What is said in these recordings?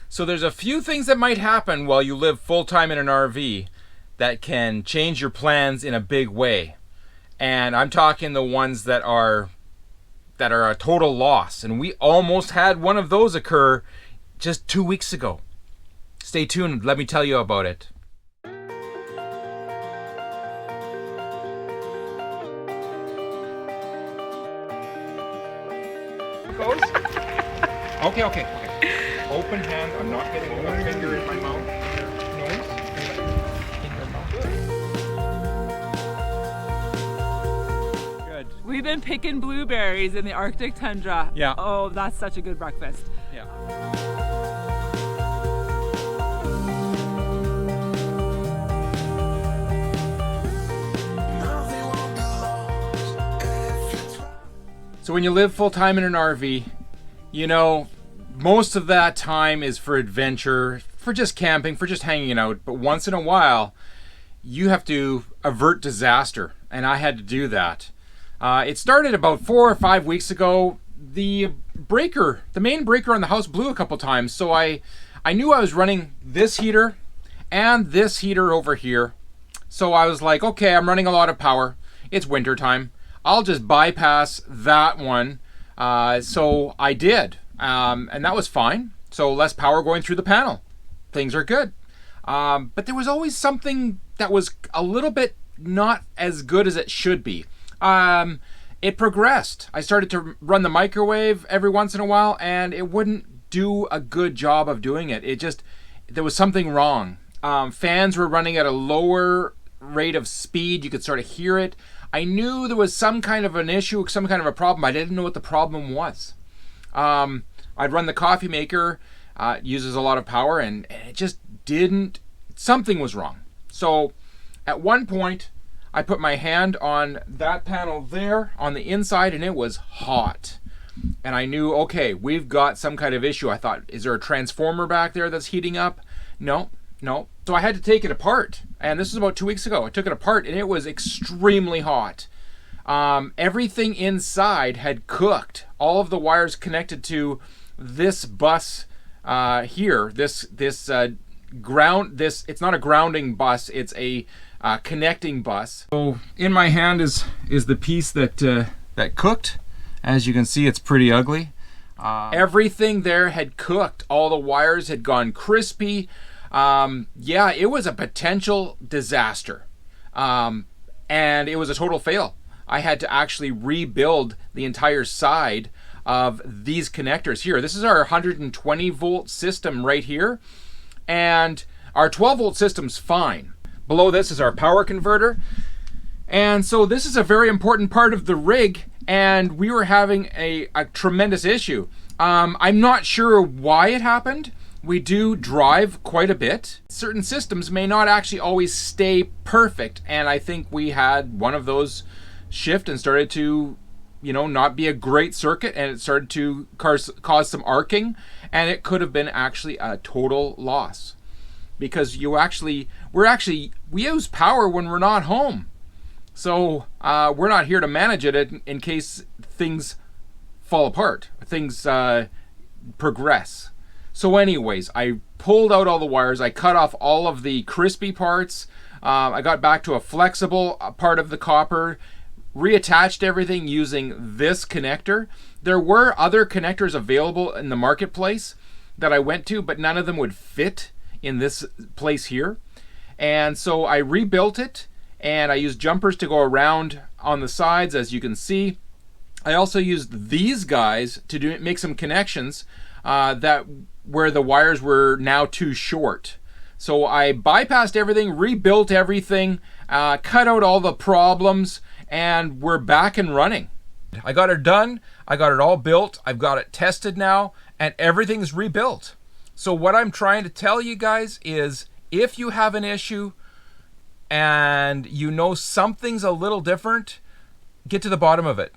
So there's a few things that might happen while you live full-time in an RV that can change your plans in a big way. And I'm talking the ones that are a total loss. And we almost had one of those occur just 2 weeks ago. Stay tuned, let me tell you about it. Goes? Okay. Open hand. I'm not getting a finger in my mouth. Nose. In your mouth. Good. We've been picking blueberries in the Arctic tundra. Yeah. Oh, that's such a good breakfast. Yeah. So when you live full-time in an RV, you know, most of that time is for adventure, for just camping, for just hanging out. But once in a while, you have to avert disaster, and I had to do that. It started about 4 or 5 weeks ago. The main breaker on the house blew a couple times, so I knew I was running this heater and this heater over here. So I was like, okay, I'm running a lot of power. It's winter time. I'll just bypass that one. So I did, and that was fine. So less power going through the panel. Things are good. But there was always something that was a little bit not as good as it should be. It progressed. I started to run the microwave every once in a while, and it wouldn't do a good job of doing it. There was something wrong. Fans were running at a lower rate of speed. You could sort of hear it. I knew there was some kind of an issue, some kind of a problem. I didn't know what the problem was. I'd run the coffee maker. It uses a lot of power, and it just didn't. Something was wrong. So at one point, I put my hand on that panel there on the inside, and it was hot. And I knew, okay, we've got some kind of issue. I thought, is there a transformer back there that's heating up? No. So I had to take it apart. And this was about 2 weeks ago. I took it apart, and it was extremely hot. Everything inside had cooked. All of the wires connected to this bus here, it's not a grounding bus, it's a connecting bus. So in my hand is the piece that cooked. As you can see, it's pretty ugly. Everything there had cooked. All the wires had gone crispy. Yeah, it was a potential disaster. And it was a total fail. I had to actually rebuild the entire side of these connectors here. This is our 120 volt system right here. And our 12 volt system's fine. Below this is our power converter. And so this is a very important part of the rig, and we were having a tremendous issue. I'm not sure why it happened. We do drive quite a bit. Certain systems may not actually always stay perfect, and I think we had one of those shift and started to, not be a great circuit, and it started to cause some arcing, and it could have been actually a total loss. Because we use power when we're not home. So we're not here to manage it in case things fall apart, things progress. So anyways, I pulled out all the wires, I cut off all of the crispy parts, I got back to a flexible part of the copper, reattached everything using this connector. There were other connectors available in the marketplace that I went to, but none of them would fit in this place here. And so I rebuilt it, and I used jumpers to go around on the sides, as you can see. I also used these guys to make some connections where the wires were now too short. So I bypassed everything, rebuilt everything, cut out all the problems, and we're back and running. I got it done, I got it all built, I've got it tested now, and everything's rebuilt. So what I'm trying to tell you guys is, if you have an issue and you know something's a little different, get to the bottom of it.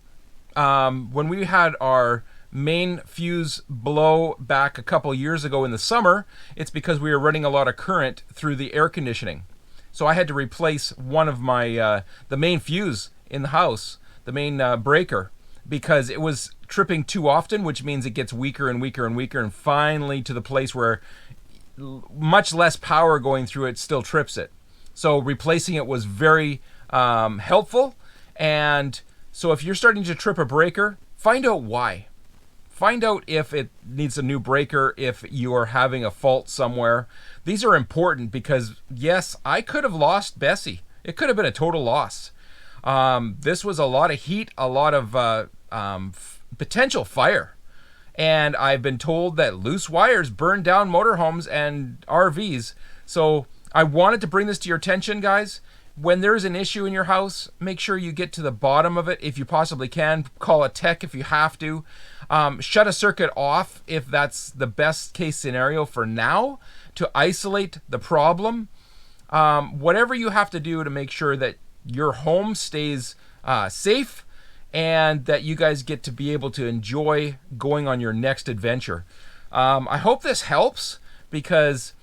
When we had our main fuse blow back a couple years ago in the summer, it's because we were running a lot of current through the air conditioning. So I had to replace one of my the main fuse in the house, the main breaker. because it was tripping too often, which means it gets weaker and weaker and weaker, and finally to the place where much less power going through it still trips it. So replacing it was very helpful. And so if you're starting to trip a breaker, find out why. Find out if it needs a new breaker, if you are having a fault somewhere. These are important because, yes, I could have lost Bessie. It could have been a total loss. This was a lot of heat, a lot of potential fire. And I've been told that loose wires burn down motorhomes and RVs. So I wanted to bring this to your attention, guys. When there's an issue in your house, make sure you get to the bottom of it if you possibly can. Call a tech if you have to. Shut a circuit off if that's the best case scenario for now to isolate the problem. Whatever you have to do to make sure that your home stays safe and that you guys get to be able to enjoy going on your next adventure. I hope this helps because,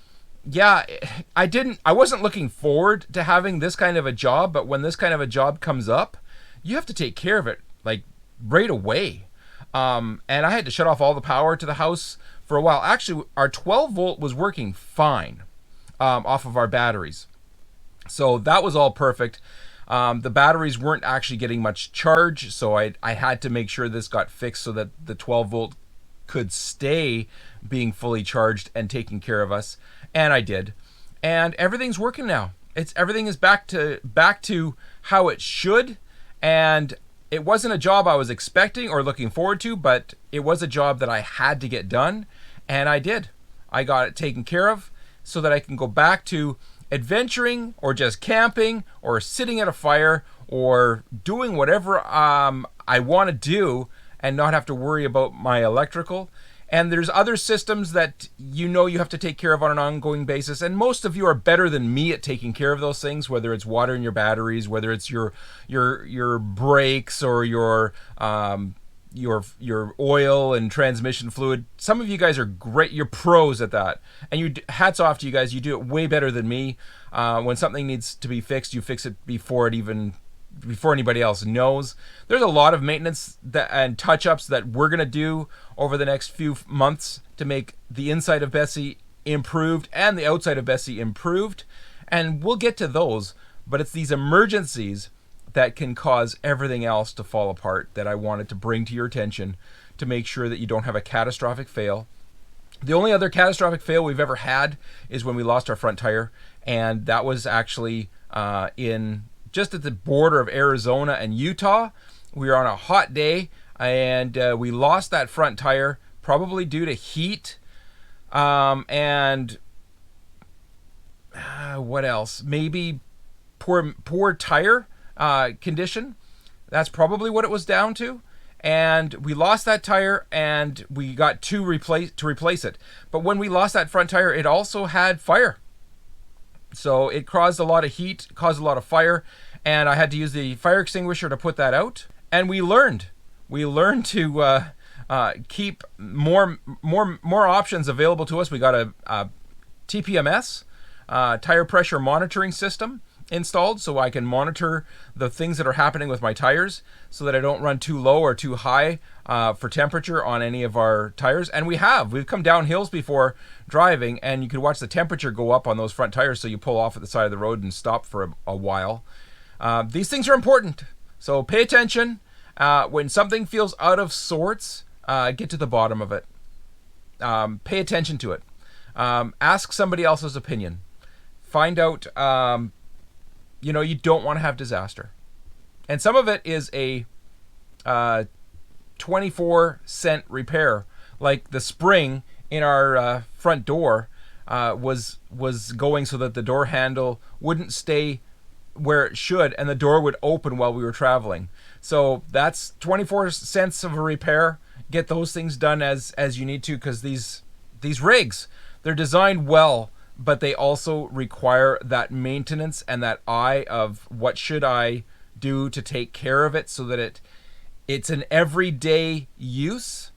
yeah, I wasn't looking forward to having this kind of a job, but when this kind of a job comes up, you have to take care of it like right away. And I had to shut off all the power to the house for a while. Actually, our 12 volt was working fine off of our batteries. So that was all perfect. The batteries weren't actually getting much charge, so I had to make sure this got fixed so that the 12 volt could stay being fully charged and taking care of us. And I did. And everything's working now. Everything is back to how it should. And it wasn't a job I was expecting or looking forward to, but it was a job that I had to get done. And I did. I got it taken care of so that I can go back to adventuring or just camping or sitting at a fire or doing whatever I want to do and not have to worry about my electrical. And there's other systems that you have to take care of on an ongoing basis. And most of you are better than me at taking care of those things, whether it's water in your batteries, whether it's your brakes or your oil and transmission fluid. Some of you guys are great. You're pros at that. And hats off to you guys. You do it way better than me. When something needs to be fixed, you fix it before anybody else knows. There's a lot of maintenance and touch-ups that we're going to do over the next few months to make the inside of Bessie improved and the outside of Bessie improved. And we'll get to those. But it's these emergencies that can cause everything else to fall apart that I wanted to bring to your attention to make sure that you don't have a catastrophic fail. The only other catastrophic fail we've ever had is when we lost our front tire. And that was actually just at the border of Arizona and Utah. We were on a hot day and we lost that front tire, probably due to heat. And what else? Maybe poor tire condition. That's probably what it was down to. And we lost that tire and we got to replace it. But when we lost that front tire, it also had fire. So it caused a lot of heat, caused a lot of fire, and I had to use the fire extinguisher to put that out. And we learned to keep more options available to us. We got a TPMS, tire pressure monitoring system, installed so I can monitor the things that are happening with my tires so that I don't run too low or too high for temperature on any of our tires. And we've come down hills before driving and you can watch the temperature go up on those front tires, so you pull off at the side of the road and stop for a while. These things are important, so pay attention. When something feels out of sorts, get to the bottom of it. Pay attention to it. Ask somebody else's opinion. Find out. You don't want to have disaster. And some of it is a 24-cent repair. Like the spring in our front door was going so that the door handle wouldn't stay where it should and the door would open while we were traveling. So that's 24 cents of a repair. Get those things done as you need to, because these rigs, they're designed well, but they also require that maintenance and that eye of what should I do to take care of it so that it's an everyday use.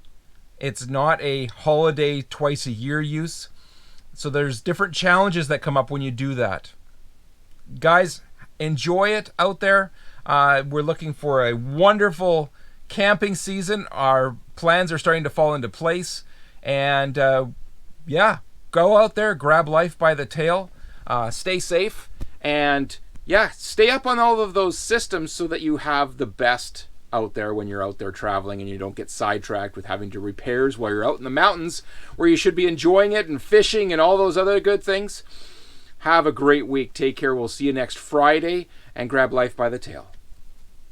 It's not a holiday twice a year use. So there's different challenges that come up when you do that. Guys, enjoy it out there. We're looking for a wonderful camping season. Our plans are starting to fall into place. And yeah, go out there, grab life by the tail, stay safe, and yeah, stay up on all of those systems so that you have the best out there when you're out there traveling and you don't get sidetracked with having to repairs while you're out in the mountains where you should be enjoying it and fishing and all those other good things. Have a great week. Take care. We'll see you next Friday, and grab life by the tail.